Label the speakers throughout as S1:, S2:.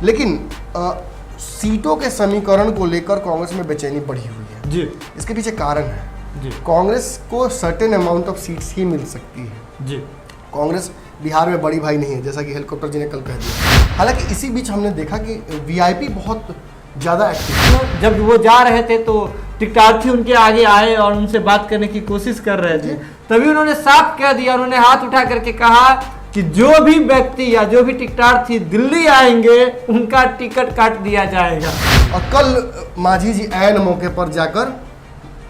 S1: लेकिन सीटों के समीकरण को लेकर कांग्रेस में बेचैनी बढ़ी हुई है
S2: जी।
S1: इसके पीछे कारण है
S2: जी।
S1: कांग्रेस को सर्टेन अमाउंट ऑफ सीट्स ही मिल सकती है
S2: जी।
S1: कांग्रेस बिहार में बड़ी भाई नहीं है, जैसा कि हेलीकॉप्टर जी ने कल कह दिया। हालांकि इसी बीच हमने देखा कि वीआईपी बहुत ज़्यादा एक्टिव।
S2: जब वो जा रहे थे तो टिकटार्थी उनके आगे आए और उनसे बात करने की कोशिश कर रहे थे, तभी उन्होंने साफ कह दिया, उन्होंने हाथ उठा करके कहा कि जो भी व्यक्ति या जो भी टिकटार्थी दिल्ली आएंगे उनका टिकट काट दिया जाएगा।
S1: और कल मांझी जी ऐन मौके पर जाकर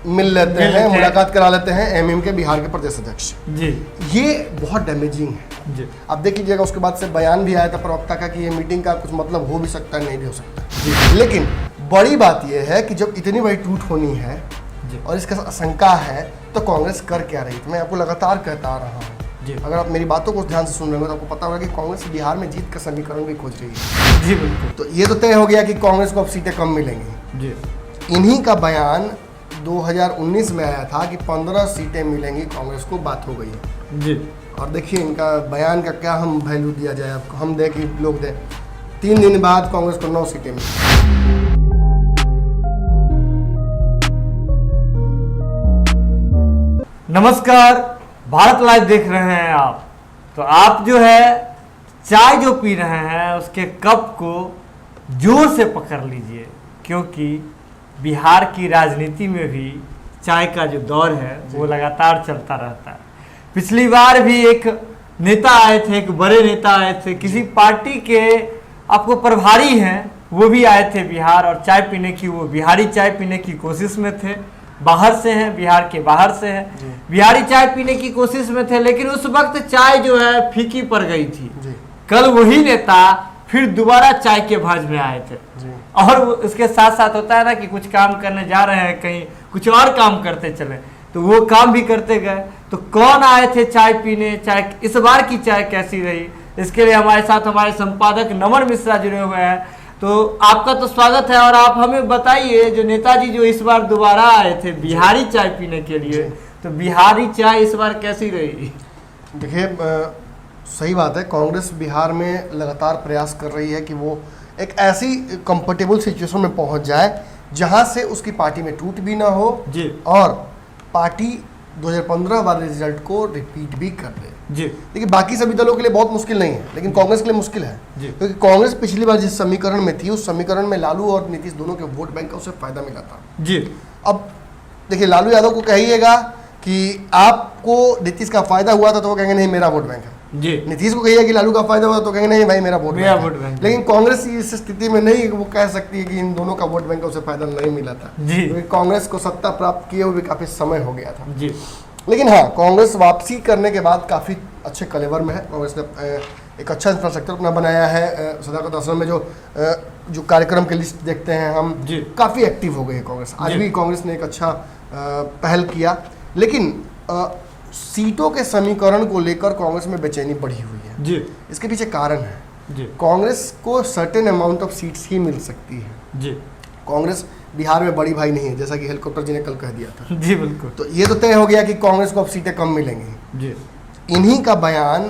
S1: मिल लेते हैं, मुलाकात करा लेते हैं एमएम के बिहार के प्रदेश अध्यक्ष
S2: जी।
S1: ये बहुत डैमेजिंग है
S2: जी।
S1: अब देख लीजिएगा, उसके बाद से बयान भी आया था प्रवक्ता का कि ये मीटिंग का कुछ मतलब हो भी सकता है, नहीं भी हो सकता जी। लेकिन बड़ी बात यह है कि जब इतनी बड़ी टूट होनी है और इसका आशंका है तो कांग्रेस कर क्या रही थी। मैं आपको लगातार कहता आ रहा हूँ, अगर आप मेरी बातों को ध्यान से सुन रहे हो तो आपको पता होगा कि कांग्रेस बिहार में जीत का समीकरण भी खोज रही है
S2: जी। बिल्कुल।
S1: तो ये तो तय हो गया कि कांग्रेस को अब सीटें कम मिलेंगी
S2: जी।
S1: इन्हीं का बयान 2019 में आया था कि 15 सीटें मिलेंगी कांग्रेस को, बात हो गई है
S2: जी।
S1: और देखिए इनका बयान का क्या हम वैल्यू दिया जाए आपको, हम दें कि लोग दें। 3 दिन बाद कांग्रेस को 9 सीटें मिली।
S2: नमस्कार, भारत लाइव देख रहे हैं आप। तो आप जो है चाय जो पी रहे हैं उसके कप को जोर से पकड़ लीजिए, क्योंकि बिहार की राजनीति में भी चाय का जो दौर है वो लगातार चलता रहता है। पिछली बार भी एक नेता आए थे, एक बड़े नेता आए थे, किसी पार्टी के आपको प्रभारी हैं, वो भी आए थे बिहार और चाय पीने की, वो बिहारी चाय पीने की कोशिश में थे। बाहर से हैं, बिहार के बाहर से हैं, बिहारी चाय पीने की कोशिश में थे, लेकिन उस वक्त चाय जो है फीकी पड़ गई थी। कल वही नेता फिर दोबारा चाय के भांज में आए थे और उसके साथ साथ होता है ना कि कुछ काम करने जा रहे हैं, कहीं कुछ और काम करते चले, तो वो काम भी करते गए। तो कौन आए थे चाय पीने, चाय इस बार की चाय कैसी रही, इसके लिए हमारे साथ हमारे संपादक नमन मिश्रा जुड़े हुए हैं। तो आपका तो स्वागत है और आप हमें बताइए, जो नेताजी जो इस बार दोबारा आए थे बिहारी चाय पीने के लिए, तो बिहारी चाय इस बार कैसी रही?
S1: देखिए सही बात है, कांग्रेस बिहार में लगातार प्रयास कर रही है कि वो एक ऐसी कंफर्टेबल सिचुएशन में पहुंच जाए जहां से उसकी पार्टी में टूट भी ना हो
S2: जी।
S1: और पार्टी 2015 वाले रिजल्ट को रिपीट भी कर दे
S2: जी।
S1: देखिए बाकी सभी दलों के लिए बहुत मुश्किल नहीं है, लेकिन कांग्रेस के लिए मुश्किल है, क्योंकि कांग्रेस पिछली बार जिस समीकरण में थी उस समीकरण में लालू और नीतीश दोनों के वोट बैंक का उसे फायदा मिला था
S2: जी।
S1: अब देखिए लालू यादव को कहिएगा कि आपको नीतीश का फायदा हुआ था तो वो कहेंगे नहीं मेरा वोट बैंक है
S2: जी।
S1: नीतीश को कहिए कि लालू का फायदा हुआ तो कहेंगे नहीं भाई मेरा वोट बैंक
S2: है।
S1: लेकिन कांग्रेस इस स्थिति में नहीं, वो कह सकती है कि इन दोनों का वोट बैंक का उसे फायदा नहीं मिला था
S2: जी।
S1: क्योंकि कांग्रेस को सत्ता प्राप्त किए हुए भी काफी समय हो गया था
S2: जी।
S1: लेकिन हाँ, कांग्रेस वापसी करने के बाद काफी अच्छे कलेवर में है। कांग्रेस ने एक अच्छा इंफ्रास्ट्रक्चर अपना बनाया है। सदाकत आश्रम में जो कार्यक्रम की लिस्ट देखते हैं हम, काफी एक्टिव हो गई है कांग्रेस। आज भी कांग्रेस ने एक अच्छा पहल किया, लेकिन सीटों के समीकरण को लेकर कांग्रेस में बेचैनी बढ़ी हुई है
S2: जी।
S1: इसके पीछे कारण है कांग्रेस को सर्टेन अमाउंट ऑफ सीट्स ही मिल सकती है जी। कांग्रेस बिहार में बड़ी भाई नहीं है, जैसा कि हेलीकॉप्टर जी ने कल कह दिया था
S2: जी। बिल्कुल।
S1: तो ये तो तय हो गया कि कांग्रेस को अब सीटें कम मिलेंगी जी। इन्हीं का बयान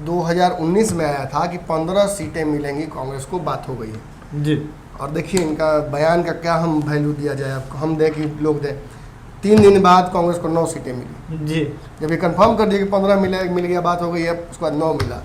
S1: 2019 में आया था कि 15 सीटें मिलेंगी कांग्रेस को, बात हो गई है
S2: जी।
S1: और देखिए इनका बयान का क्या हम वैल्यू दिया जाए आपको, हम दें कि लोग दें। 3 दिन बाद कांग्रेस को 9 सीटें मिली जी। जब ये कंफर्म कर दिया कि 15 मिल गया, बात हो गई है, उसके बाद 9 मिला,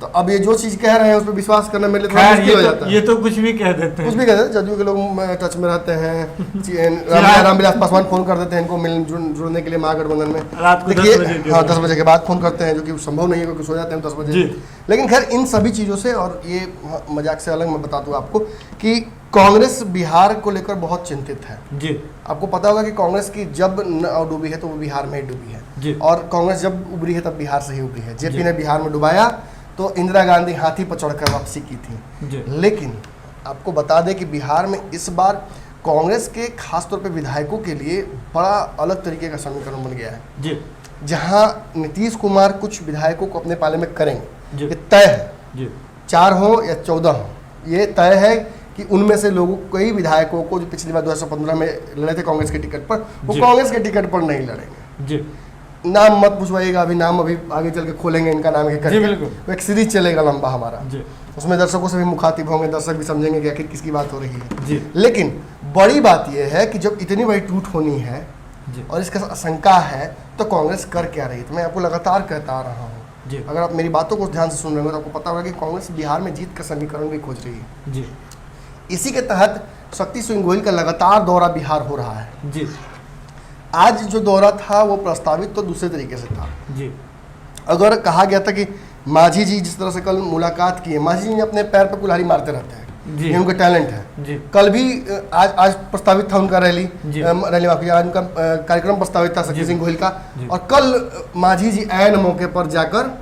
S1: तो अब ये जो चीज़ कह रहे हैं उस पर विश्वास करना मेरे लिए थोड़ा मुश्किल हो जाता है।
S2: ये तो कुछ भी कह देते हैं,
S1: कुछ भी कह देते हैं। जदयू के लोग टच में रहते हैं, रामविलास पासवान फोन कर देते हैं इनको जुड़ने के लिए महागठबंधन में
S2: रात को 10 बजे।
S1: हाँ 10 बजे के बाद फोन करते हैं, जो कि संभव नहीं है क्योंकि सो जाते हैं 10 बजे। लेकिन खैर इन सभी चीज़ों से, और ये मजाक से अलग मैं बता दूँ आपको कि कांग्रेस बिहार को लेकर बहुत चिंतित है जी। आपको पता होगा कि कांग्रेस की जब डूबी है तो वो बिहार में ही डूबी है जी। और कांग्रेस जब उभरी है तब बिहार से ही उभरी है। जेपी ने बिहार में डुबाया तो इंदिरा गांधी हाथी पर चढ़कर वापसी की थी, लेकिन आपको बता दें कि बिहार में इस बार कांग्रेस के खासतौर पे विधायकों के लिए बड़ा अलग तरीके का समीकरण बन गया है जी। जहां नीतीश कुमार कुछ विधायकों को अपने पाले में करेंगे, ये तय है जी। 4 हो या 14 हो, ये तय है कि उनमें से लोगों कई विधायकों को जो पिछली बार 2015 में लड़े थे कांग्रेस के टिकट पर, वो कांग्रेस के टिकट पर नहीं लड़ेंगे जी। नाम मत पूछवाइएगा, अभी नाम अभी आगे चल के खोलेंगे इनका नाम एक सीरीज चलेगा लंबा हमारा। उसमें दर्शकों से भी मुखातिब होंगे, दर्शक भी समझेंगे कि आखिर किसकी बात हो रही है
S2: जी।
S1: लेकिन बड़ी बात यह है कि जब इतनी बड़ी टूट होनी है और इसका आशंका है तो कांग्रेस कर क्या रही है। तो मैं आपको लगातार कहता आ रहा हूँ, अगर आप मेरी बातों को ध्यान से सुन रहे हो तो आपको पता होगा कि कांग्रेस बिहार में जीत का समीकरण भी खोज रही है
S2: जी।
S1: इसी के तहत शक्ति सिंह गोहिल का लगातार दौरा बिहार हो रहा है
S2: जी।
S1: आज जो दौरा था वो प्रस्तावित तो दूसरे तरीके से था
S2: जी।
S1: अगर कहा गया था कि मांझी जी जिस तरह से कल मुलाकात की है, मांझी जी अपने पैर पर कुल्हाड़ी मारते रहते हैं, ये उनका टैलेंट है
S2: जी।
S1: कल भी आज प्रस्तावित था उनका रैली माफ कीजिए, आज उनका कार्यक्रम प्रस्तावित था शक्ति सिंह गोहिल का और कल मांझी जी ऐन मौके पर जाकर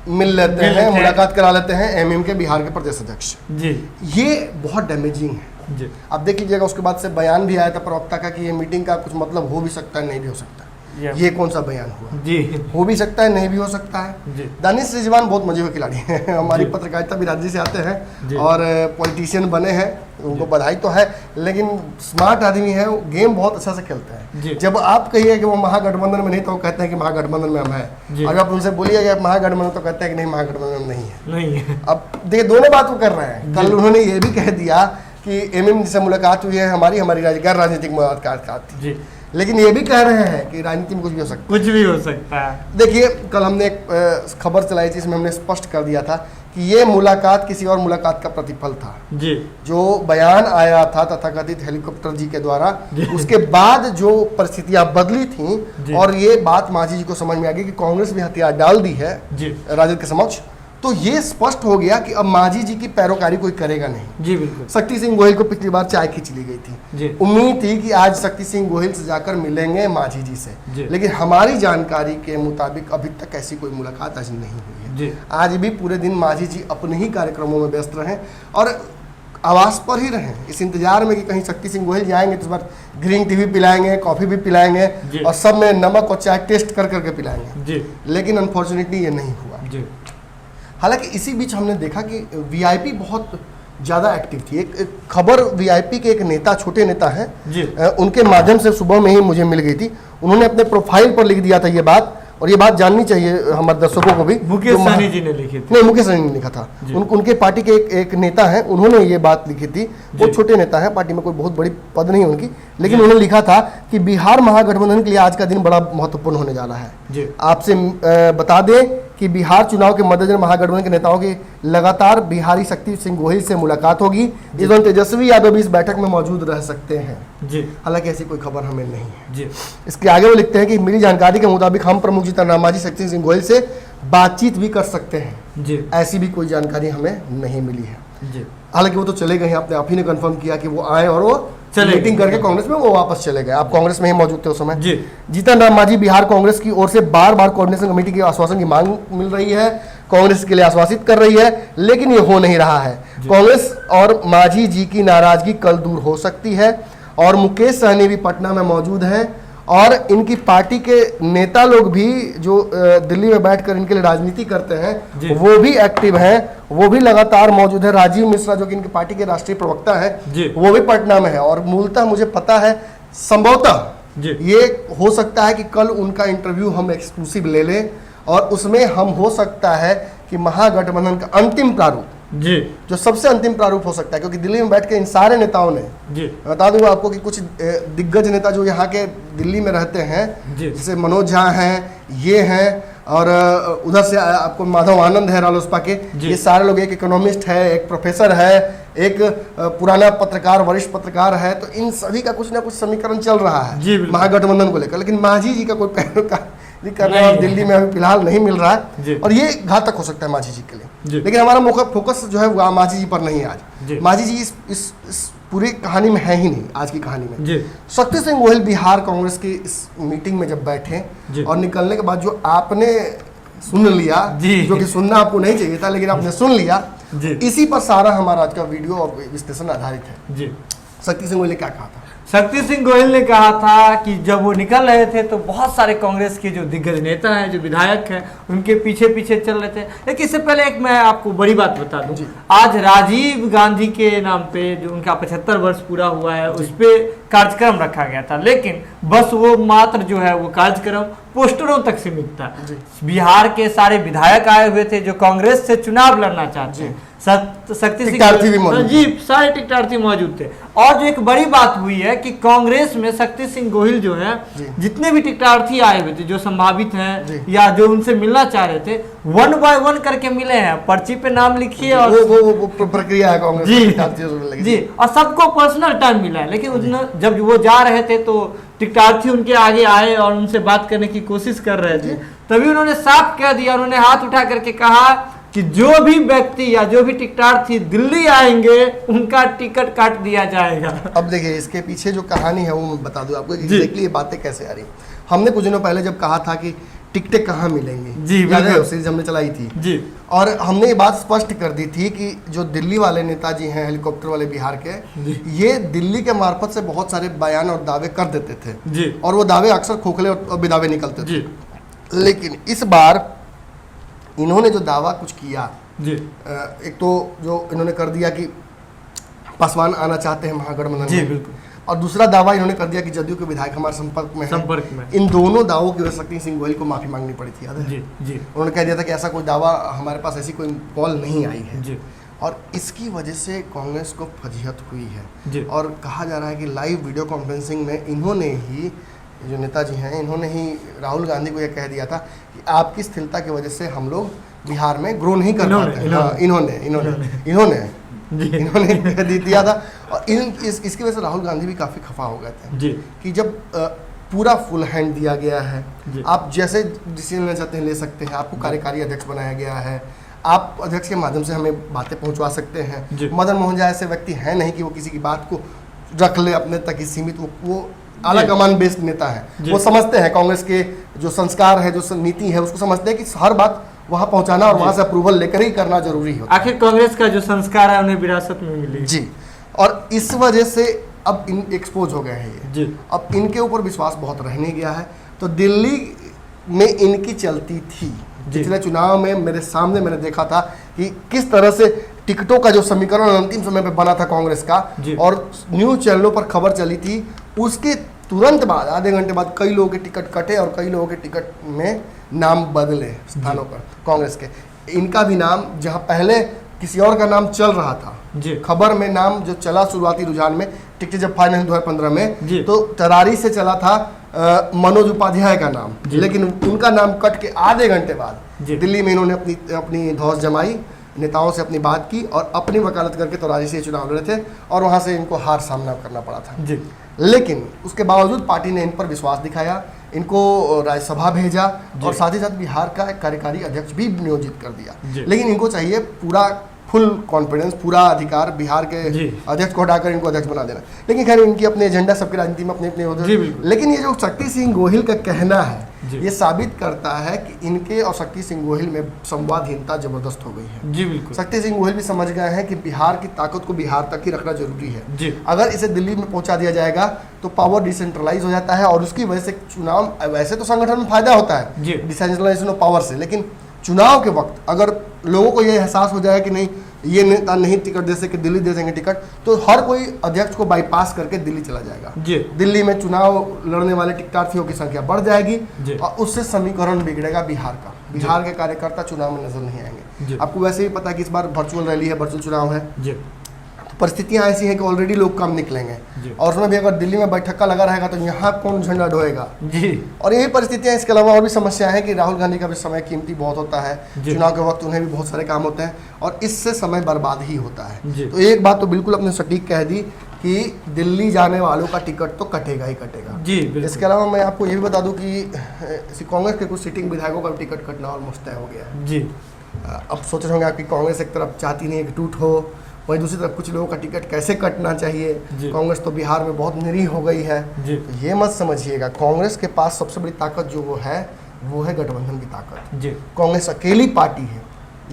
S1: मिल लेते हैं, मुलाकात करा लेते हैं एमएम के बिहार के प्रदेश अध्यक्ष जी। ये बहुत डैमेजिंग है जी। आप देख लीजिएगा उसके बाद से बयान भी आया था प्रवक्ता का कि ये मीटिंग का कुछ मतलब हो भी सकता है नहीं भी हो सकता। ये कौन सा बयान हुआ जी। हो भी सकता है नहीं भी हो सकता है जी। दानिश रिजवान बहुत मजे हुए खिलाड़ी हैं हमारी पत्रकारिता बिरादरी से आते हैं और पॉलिटिशियन बने हैं, उनको बधाई तो है, लेकिन स्मार्ट आदमी है, गेम बहुत अच्छा से खेलते हैं। जब आप कहिए कि वो महागठबंधन में नहीं तो वो कहते हैं कि महागठबंधन में हम है, अगर आप उनसे बोलिए कि महागठबंधन तो कहते हैं कि नहीं महागठबंधन में नहीं है। अब देखिए दोनों बात वो कर रहे हैं। कल उन्होंने ये भी कह दिया कि एमएम से मुलाकात हुई है हमारी गैर राजनीतिक मुलाकात थी, लेकिन ये भी कह रहे हैं कि राजनीति में कुछ भी हो सकता है। देखिए कल हमने एक खबर चलाई थी, इसमें हमने स्पष्ट कर दिया था कि ये मुलाकात किसी और मुलाकात का प्रतिफल था जी। जो बयान आया था तथाकथित हेलीकॉप्टर जी के द्वारा, उसके बाद जो परिस्थितियां बदली थी और ये बात मांझी जी को समझ में आ गई कि कांग्रेस भी हथियार डाल दी है राजद के समक्ष, तो ये स्पष्ट हो गया कि अब मांझी जी की पैरोकारी कोई करेगा नहीं जी। बिल्कुल शक्ति सिंह गोहिल को पिछली बार चाय खींच ली गई थी, उम्मीद थी कि आज शक्ति सिंह गोहिल से जाकर मिलेंगे मांझी जी से, लेकिन हमारी जानकारी के मुताबिक अभी तक ऐसी कोई मुलाकात आज नहीं हुई है। आज भी पूरे दिन मांझी जी अपने ही कार्यक्रमों में व्यस्त रहे और आवास पर ही रहे, इस इंतजार में कि कहीं शक्ति सिंह गोहिल जाएंगे तो इस बार ग्रीन टी भी पिलाएंगे, कॉफी भी पिलाएंगे और सब में नमक और चाय टेस्ट कर करके पिलाएंगे, लेकिन अनफॉर्चुनेटली ये नहीं हुआ। हालांकि इसी बीच हमने देखा कि वीआईपी बहुत ज़्यादा एक्टिव थी। एक खबर वीआईपी के एक नेता, छोटे नेता हैं, उनके माध्यम से सुबह में ही मुझे मिल गई थी। उन्होंने अपने प्रोफाइल पर लिख दिया था ये बात, और ये बात जाननी चाहिए हमारे दर्शकों को भी। मुकेश सहनी जी ने लिखी थी। नहीं, मुकेश सहनी ने लिखा था। उनके पार्टी के एक नेता हैं, उन्होंने ये बात लिखी थी। वो छोटे नेता हैं, पार्टी में कोई बहुत बड़ी पद नहीं उनकी, लेकिन उन्होंने लिखा था कि बिहार महागठबंधन के लिए आज का दिन बड़ा महत्वपूर्ण होने जा रहा है। आपसे बता दें कि बिहार चुनाव के मद्देनजर महागठबंधन के नेताओं की लगातार बिहारी शक्ति सिंह गोहिल से मुलाकात होगी। इस दौरान तेजस्वी यादव भी इस बैठक में मौजूद रह सकते हैं जी। हालांकि ऐसी कोई खबर हमें नहीं है जी। इसके आगे वो लिखते हैं कि मेरी जानकारी के मुताबिक हम प्रमुख जीतन राम मांझी शक्ति सिंह गोहिल से बातचीत भी कर सकते हैं जी। ऐसी भी कोई जानकारी हमें नहीं मिली है जी। हालांकि वो तो चले गए हैं, आपने आप ही ने कंफर्म किया कि वो आए और वो मीटिंग करके कांग्रेस में वो वापस चले गए। आप कांग्रेस में ही मौजूद थे उस समय जी। जीतन राम मांझी बिहार कांग्रेस की ओर से बार बार कोऑर्डिनेशन कमेटी के आश्वासन की मांग मिल रही है, कांग्रेस के लिए आश्वासित कर रही है, लेकिन ये हो नहीं रहा है। कांग्रेस और मांझी जी की नाराजगी कल दूर हो सकती है और मुकेश सहनी भी पटना में मौजूद हैं और इनकी पार्टी के नेता लोग भी जो दिल्ली में बैठकर इनके लिए राजनीति करते हैं वो भी एक्टिव हैं, वो भी लगातार मौजूद है। राजीव मिश्रा जो कि इनकी पार्टी के राष्ट्रीय प्रवक्ता है वो भी पटना में है और मूलतः मुझे पता है संभवतः ये हो सकता है कि कल उनका इंटरव्यू हम एक्सक्लूसिव ले लें और उसमें हम हो सकता है कि महागठबंधन का अंतिम प्रारूप जी, जो सबसे अंतिम प्रारूप हो सकता है, क्योंकि दिल्ली में बैठ के इन सारे नेताओं ने जी, बता दूं आपको कि कुछ दिग्गज नेता जो यहाँ के दिल्ली में रहते हैं जैसे मनोज झा हैं, ये हैं और उधर से आपको माधव आनंद है रालोसपा के, ये सारे लोग, एक इकोनॉमिस्ट है, एक प्रोफेसर है, एक पुराना पत्रकार, वरिष्ठ पत्रकार है, तो इन सभी का कुछ ना कुछ समीकरण चल रहा है महागठबंधन को लेकर, लेकिन मांझी जी का कोई पैरोकार करने वाला दिल्ली में अभी फिलहाल नहीं मिल रहा है और ये घातक हो सकता है मांझी जी के लिए। लेकिन हमारा फोकस जो है वो मांझी जी पर नहीं है आज। मांझी जी इस पूरी कहानी में है ही नहीं आज की कहानी में। शक्ति सिंह गोहिल बिहार कांग्रेस की इस मीटिंग में जब बैठे और निकलने के बाद जो आपने सुन लिया, जो कि सुनना आपको नहीं चाहिए था लेकिन आपने सुन लिया, इसी पर सारा हमारा आज का वीडियो और विश्लेषण आधारित है। शक्ति सिंह गोहिल ने क्या कहा था?
S2: शक्ति सिंह गोहिल ने कहा था कि जब वो निकल रहे थे तो बहुत सारे कांग्रेस के जो दिग्गज नेता हैं, जो विधायक हैं, उनके पीछे पीछे चल रहे थे। लेकिन इससे पहले एक मैं आपको बड़ी बात बता दूं, आज राजीव गांधी के नाम पे जो उनका 75 वर्ष पूरा हुआ है उस पे कार्यक्रम रखा गया था, लेकिन बस वो मात्र जो है वो कार्यक्रम पोस्टरों तक सीमित था। बिहार के सारे विधायक आए हुए थे जो कांग्रेस से चुनाव लड़ना चाहते हैं, शक्ति
S1: टिकटार्थी भी मौजूद
S2: जी, सारे टिकटार्थी मौजूद थे। और जो एक बड़ी बात हुई है कि कांग्रेस में शक्ति सिंह गोहिल जो है, जितने भी टिकटार्थी आए हुए थे जो संभावित हैं या जो उनसे मिलना चाह रहे थे, 1 बाय 1 करके मिले हैं। पर्ची पे नाम लिखिए और
S1: वो प्रक्रिया है कांग्रेस
S2: जी, और सबको पर्सनल टाइम मिला है। लेकिन जब वो जा रहे थे तो टिकटार्थी उनके आगे आए और उनसे बात करने की कोशिश कर रहे थे, तभी उन्होंने साफ कह दिया, उन्होंने हाथ उठा करके कहा कि जो भी व्यक्ति या जो भी टिकटार्थी दिल्ली आएंगे उनका टिकट काट दिया जाएगा।
S1: अब देखिए इसके पीछे जो कहानी है वो मैं बता दूं आपको एग्जैक्टली ये बातें कैसे आ रही। हमने कुछ दिनों पहले जब कहा था कि टिकटें कहाँ मिलेंगी,
S2: जी
S1: सीरीज हमने चलाई थी
S2: जी,
S1: और हमने ये बात स्पष्ट कर दी थी कि जो दिल्ली वाले नेताजी हैं हेलीकॉप्टर वाले बिहार के, ये दिल्ली के मार्फत से बहुत सारे बयान और दावे कर देते थे
S2: जी,
S1: और वो दावे अक्सर खोखले और बेदावे निकलते थे। लेकिन इस बार इन्होंने जो दावा कुछ किया
S2: जी,
S1: एक तो जो इन्होंने कर दिया कि पासवान आना चाहते हैं महागठबंधन
S2: जी
S1: में,
S2: बिल्कुल,
S1: और दूसरा दावा इन्होंने कर दिया कि जदयू के विधायक हमारे संपर्क में। इन दोनों दावों की वजह से शक्ति सिंह गोहिल को माफी मांगनी पड़ी थी, याद है?
S2: जी जी,
S1: उन्होंने कह दिया था कि ऐसा कोई दावा हमारे पास ऐसी कोई कॉल नहीं आई है
S2: जी,
S1: और इसकी वजह से कांग्रेस को फजीहत हुई है
S2: जी,
S1: और कहा जा रहा है कि लाइव वीडियो कॉन्फ्रेंसिंग में इन्होंने ही, जो नेताजी हैं, इन्होंने ही राहुल गांधी को यह कह दिया था कि आपकी स्थिरता की वजह से हम लोग बिहार में ग्रो नहीं कर पाते। इन्होंने कह दिया था और इसकी वजह से राहुल गांधी भी काफ़ी खफा हो गए थे
S2: जी,
S1: कि जब पूरा फुल हैंड दिया गया है, आप जैसे डिसीजन लेना चाहते हैं ले सकते हैं, आपको कार्यकारी अध्यक्ष बनाया गया है, आप अध्यक्ष के माध्यम से हमें बातें पहुंचवा सकते हैं। मदन मोहन झा ऐसे व्यक्ति हैं नहीं कि वो किसी की बात को रख ले अपने तक ही सीमित, वो आला कमान बेस्ड नेता है, वो समझते हैं कांग्रेस के जो संस्कार है, जो नीति है, उसको समझते हैं कि हर बात वहां पहुंचाना और वहां से अप्रूवल लेकर ही करना जरूरी होता है।
S2: आखिर कांग्रेस का जो संस्कार है उन्हें विरासत में मिली जी,
S1: और इस वजह से अब इन एक्सपोज हो गए हैं ये
S2: जी,
S1: अब इनके ऊपर विश्वास बहुत रह नहीं गया है। तो दिल्ली में इनकी चलती थी, पिछले चुनाव में मेरे सामने मैंने देखा था कि किस तरह से टिकटों का जो समीकरण अंतिम समय पे बना था कांग्रेस का, और न्यूज चैनलों पर खबर चली थी, उसके तुरंत बाद आधे घंटे बाद कई लोगों के टिकट कटे और कई लोगों के टिकट में नाम बदले स्थानों पर कांग्रेस के। इनका भी नाम, जहां पहले किसी और का नाम चल रहा था, खबर में नाम जो चला शुरुआती रुझान में, टिकट जब फाइनल 2015 में, तो तरारी से चला था मनोज उपाध्याय का नाम, लेकिन उनका नाम कट के आधे घंटे बाद दिल्ली में इन्होंने अपनी धौस जमाई, नेताओं से अपनी बात की और अपनी वकालत करके तरारी से चुनाव लड़े थे और वहां से इनको हार सामना करना पड़ा था। लेकिन उसके बावजूद पार्टी ने इन पर विश्वास दिखाया, इनको राज्यसभा भेजा और साथ ही साथ बिहार का एक कार्यकारी अध्यक्ष भी नियोजित कर दिया। लेकिन इनको चाहिए पूरा फुल कॉन्फिडेंस, पूरा अधिकार बिहार के अध्यक्ष को हटाकर इनको अध्यक्ष बना देना। लेकिन खैर इनकी अपने एजेंडा, सबकी राजनीति में अपने अपने होते हैं। लेकिन ये जो शक्ति सिंह गोहिल का कहना है, ये साबित करता है कि इनके और शक्ति सिंह गोहिल में संवादहीनता जबरदस्त हो गई है।
S2: जी बिल्कुल,
S1: शक्ति सिंह गोहिल भी समझ गए हैं कि बिहार की ताकत को बिहार तक ही रखना जरूरी है। अगर इसे दिल्ली में पहुंचा दिया जाएगा तो पावर डिसेंट्रलाइज हो जाता है और उसकी वजह से चुनाव, वैसे तो संगठन में फायदा होता है डिसेंट्रलाइजेशन ऑफ पावर से, लेकिन चुनाव के वक्त अगर लोगों को ये एहसास हो जाए कि नहीं ये नेता नहीं टिकट दे सके, दिल्ली दे देंगे टिकट, तो हर कोई अध्यक्ष को बाईपास करके दिल्ली चला जाएगा। दिल्ली में चुनाव लड़ने वाले टिकटार्थियों की संख्या बढ़ जाएगी और उससे समीकरण बिगड़ेगा बिहार का। बिहार के कार्यकर्ता चुनाव में नजर नहीं आएंगे। आपको वैसे ही पता है कि इस बार वर्चुअल रैली है, वर्चुअल चुनाव है, तो परिस्थितियां ऐसी हैं कि ऑलरेडी लोग कम निकलेंगे और उसमें भी अगर दिल्ली में बैठक लगा रहेगा तो यहाँ कौन झंडा ढोएगा। और यही परिस्थितियां, इसके अलावा और भी समस्या है कि राहुल गांधी का भी समय कीमती बहुत होता है, चुनाव के वक्त उन्हें भी बहुत सारे काम होते हैं और इससे समय बर्बाद ही होता है। तो एक बात तो बिल्कुल अपने सटीक कह दी कि दिल्ली जाने वालों का टिकट तो कटेगा ही कटेगा। इसके अलावा मैं आपको ये भी बता दूं कि कांग्रेस के कुछ सिटिंग विधायकों का टिकट कटना ऑलमोस्ट तय हो गया है। अब सोच रहे होंगे आपकी कांग्रेस एक तरफ चाहती नहीं है कि टूट हो, वहीं दूसरी तरफ कुछ लोगों का टिकट कैसे कटना चाहिए। कांग्रेस तो बिहार में बहुत निरीह हो गई है। तो ये मत समझिएगा, कांग्रेस के पास सबसे बड़ी ताकत जो वो है गठबंधन की ताकत। कांग्रेस अकेली पार्टी है,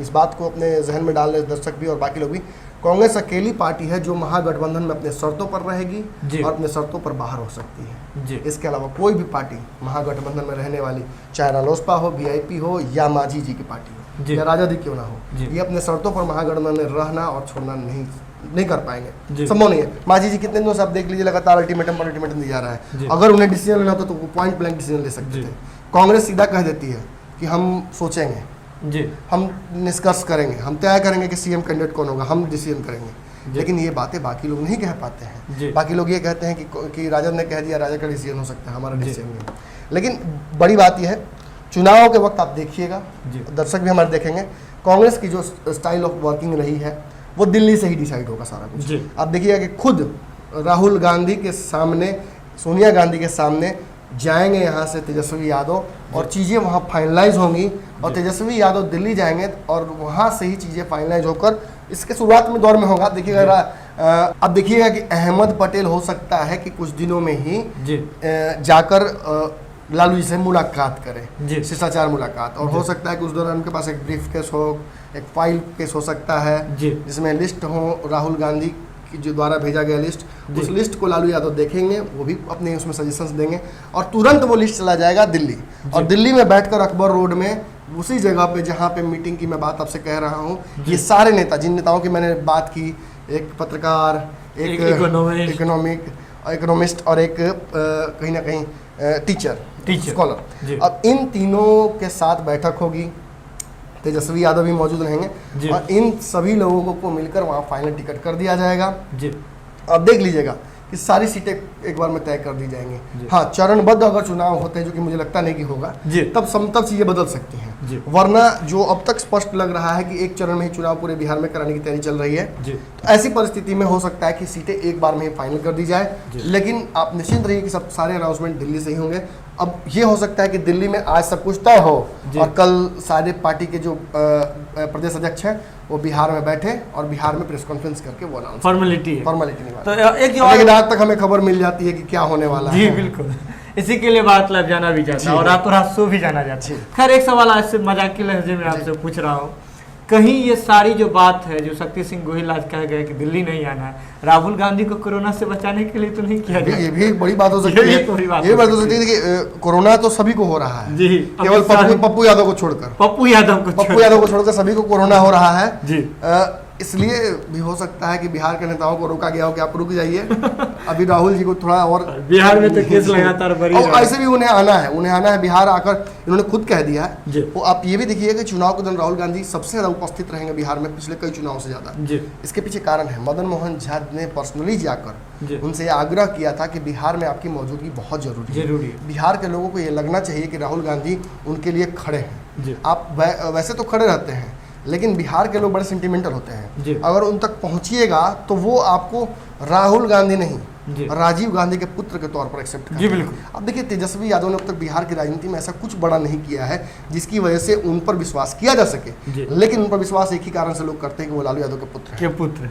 S1: इस बात को अपने जहन में डाल रहे दर्शक भी और बाकी लोग भी, कांग्रेस अकेली पार्टी है जो महागठबंधन में अपने शर्तों पर रहेगी और अपने शर्तों पर बाहर हो सकती है। इसके अलावा कोई भी पार्टी महागठबंधन में रहने वाली, चाहे रालोसपा हो, वीआईपी हो या मांझी जी की पार्टी हो या राजादी क्यों ना हो, ये अपने शर्तों पर महागठबंधन में रहना और छोड़ना नहीं कर पाएंगे, संभव नहीं है। मांझी जी कितने दिनों से आप देख लीजिए लगातार अल्टीमेटम पर अल्टीमेटम दिया जा रहा है। अगर उन्हें डिसीजन लेना होता तो वो पॉइंट ब्लैंक डिसीजन ले सकते थे। कांग्रेस सीधा कह देती है कि हम सोचेंगे,
S2: जी,
S1: हम निष्कर्ष करेंगे, हम तय करेंगे कि सीएम कैंडिडेट कौन होगा, हम डिसीजन करेंगे। लेकिन ये बातें बाकी लोग नहीं कह पाते हैं। बाकी लोग ये कहते हैं कि राजद ने कह दिया, राजद का डिसीजन हो सकता है, हमारा डिसीजन नहीं। लेकिन बड़ी बात यह है, चुनाव के वक्त आप देखिएगा, दर्शक भी हमारे देखेंगे, कांग्रेस की जो स्टाइल ऑफ वर्किंग रही है वो दिल्ली से ही डिसाइड होगा सारा कुछ। आप देखिएगा कि खुद राहुल गांधी के सामने, सोनिया गांधी के सामने जाएंगे यहाँ से तेजस्वी यादव, और चीज़ें वहाँ फाइनलाइज होंगी, और तेजस्वी यादव दिल्ली जाएंगे और वहाँ से ही चीज़ें फाइनलाइज होकर इसके शुरुआत में दौर में होगा। देखिएगा अब देखिएगा कि अहमद पटेल हो सकता है कि कुछ दिनों में ही जाकर लालू जी से मुलाकात करें, शिष्टाचार मुलाकात, और हो सकता है कि उस दौरान उनके पास एक ब्रीफ केस हो, एक फाइल केस हो सकता है जिसमें लिस्ट हो राहुल गांधी की जो द्वारा भेजा गया लिस्ट, उस लिस्ट को लालू यादव देखेंगे, वो भी अपने उसमें सजेशंस देंगे, और तुरंत वो लिस्ट चला जाएगा दिल्ली, और दिल्ली में बैठकर अकबर रोड में उसी जगह पे जहाँ पे मीटिंग की मैं बात आपसे कह रहा हूँ, ये सारे नेता, जिन नेताओं की मैंने बात की, एक पत्रकार, एक इकोनॉमिस्ट और एक कहीं ना कहीं टीचर स्कॉलर, अब इन तीनों के साथ बैठक होगी, तेजस्वी यादव भी मौजूद रहेंगे, और इन सभी लोगों को मिलकर वहाँ फाइनल टिकट कर दिया जाएगा। अब देख लीजिएगा कि सारी सीटें एक बार में तय कर दी जाएंगी। हाँ, चरणबद्ध अगर चुनाव होते हैं, जो कि मुझे लगता नहीं कि होगा, तब चीजें बदल सकती हैं, वरना जो अब तक स्पष्ट लग रहा है कि एक चरण में ही चुनाव पूरे बिहार में कराने की तैयारी चल रही है, तो ऐसी परिस्थिति में हो सकता है कि सीटें एक बार में ही फाइनल कर दी जाए। लेकिन आप निश्चिंत रहिए कि सब सारे अनाउंसमेंट दिल्ली से ही होंगे। अब ये हो सकता है कि दिल्ली में आज सब कुछ तय हो और कल सारे पार्टी के जो प्रदेश अध्यक्ष हैं वो बिहार में बैठे और बिहार में प्रेस कॉन्फ्रेंस करके वो अनाउंस फॉर्मेलिटी नहीं बात। तो लेकिन आज तक हमें खबर मिल जाती है कि क्या होने वाला है।
S2: जी बिल्कुल, इसी के लिए बात लब जाना भी चाहता है और रातों रात सो भी जाना चाहता है। खैर, एक सवाल आज से मजाक के लहजे में आपसे पूछ रहा हूँ, कहीं ये सारी जो बात है जो शक्ति सिंह गोहिल आज कह गए कि दिल्ली नहीं आना है, राहुल गांधी को कोरोना से बचाने के लिए तो नहीं किया गया? ये भी बड़ी बात हो सकती है। ये बात हो सकती है कि कोरोना तो सभी को हो रहा है, जी, केवल पप्पू यादव को छोड़कर सभी को कोरोना हो रहा है जी। इसलिए भी हो सकता है कि बिहार के नेताओं को रोका गया हो कि आप रुक जाइए, अभी राहुल जी को थोड़ा और बिहार में तो केस लगातार बढ़ रहा है। ऐसे भी उन्हें आना है बिहार आकर, इन्होंने खुद कह दिया है। वो आप ये भी देखिए कि चुनाव के दौरान राहुल गांधी सबसे ज्यादा उपस्थित रहेंगे बिहार में पिछले कई चुनावों से ज्यादा। इसके पीछे कारण है, मदन मोहन झा ने पर्सनली जाकर उनसे आग्रह किया था कि बिहार में आपकी मौजूदगी बहुत जरूरी है। बिहार के लोगों को ये लगना चाहिए कि राहुल गांधी उनके लिए खड़े हैं। आप वैसे तो खड़े रहते हैं, लेकिन बिहार के लोग बड़े सेंटिमेंटल होते हैं। अगर उन तक पहुंचिएगा तो वो आपको राहुल गांधी नहीं, राजीव गांधी के पुत्र के तौर पर एक्सेप्ट करते हैं। अब देखिए, तेजस्वी यादव ने अब तक बिहार की राजनीति में ऐसा कुछ बड़ा नहीं किया है जिसकी वजह से उन पर विश्वास किया जा सके, लेकिन उन पर विश्वास एक ही कारण से लोग करते हैं कि वो लालू यादव के पुत्र हैं।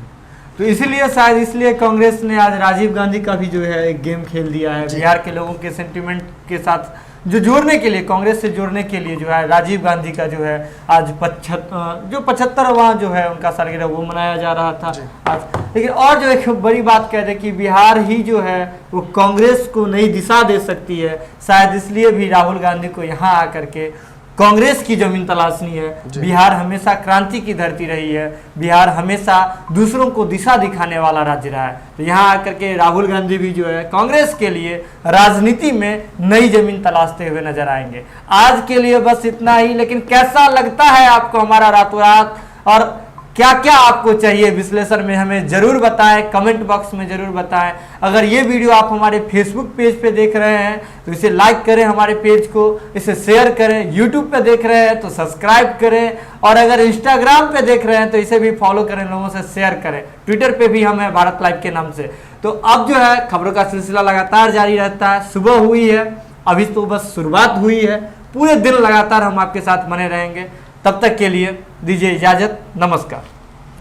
S2: तो इसीलिए शायद इसलिए कांग्रेस ने आज राजीव गांधी का भी जो है एक गेम खेल दिया है, बिहार के लोगों के सेंटिमेंट के साथ जो जोड़ने के लिए, कांग्रेस से जोड़ने के लिए जो है राजीव गांधी का जो है आज 75वां जो है उनका सालगिरह वो मनाया जा रहा था आज। लेकिन और जो एक बड़ी बात कह रहे कि बिहार ही जो है वो कांग्रेस को नई दिशा दे सकती है, शायद इसलिए भी राहुल गांधी को यहाँ आकर के कांग्रेस की जमीन तलाशनी है। बिहार हमेशा क्रांति की धरती रही है, बिहार हमेशा दूसरों को दिशा दिखाने वाला राज्य रहा है। तो यहाँ आकर के राहुल गांधी भी जो है कांग्रेस के लिए राजनीति में नई जमीन तलाशते हुए नजर आएंगे। आज के लिए बस इतना ही, लेकिन कैसा लगता है आपको हमारा रातों रात, और क्या क्या आपको चाहिए विश्लेषण में हमें जरूर बताएं, कमेंट बॉक्स में जरूर बताएं। अगर ये वीडियो आप हमारे फेसबुक पेज पे देख रहे हैं तो इसे लाइक करें, हमारे पेज को इसे शेयर करें, यूट्यूब पे देख रहे हैं तो सब्सक्राइब करें, और अगर इंस्टाग्राम पे देख रहे हैं तो इसे भी फॉलो करें, लोगों से शेयर करें। ट्विटर पे भी हम हैं भारत लाइव के नाम से। तो अब जो है खबरों का सिलसिला लगातार जारी रहता है। सुबह हुई है, अभी तो बस शुरुआत हुई है, पूरे दिन लगातार हम आपके साथ बने रहेंगे। तब तक के लिए दीजिए इजाजत, नमस्कार।